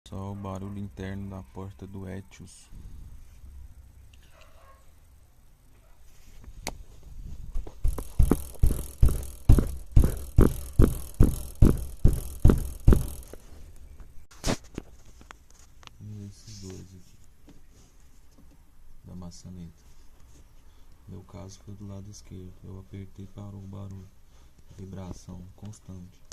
Só o barulho interno da porta do Etios. Esses dois aqui da maçaneta. Meu caso foi do lado esquerdo. Eu apertei e parou o barulho. Vibração constante.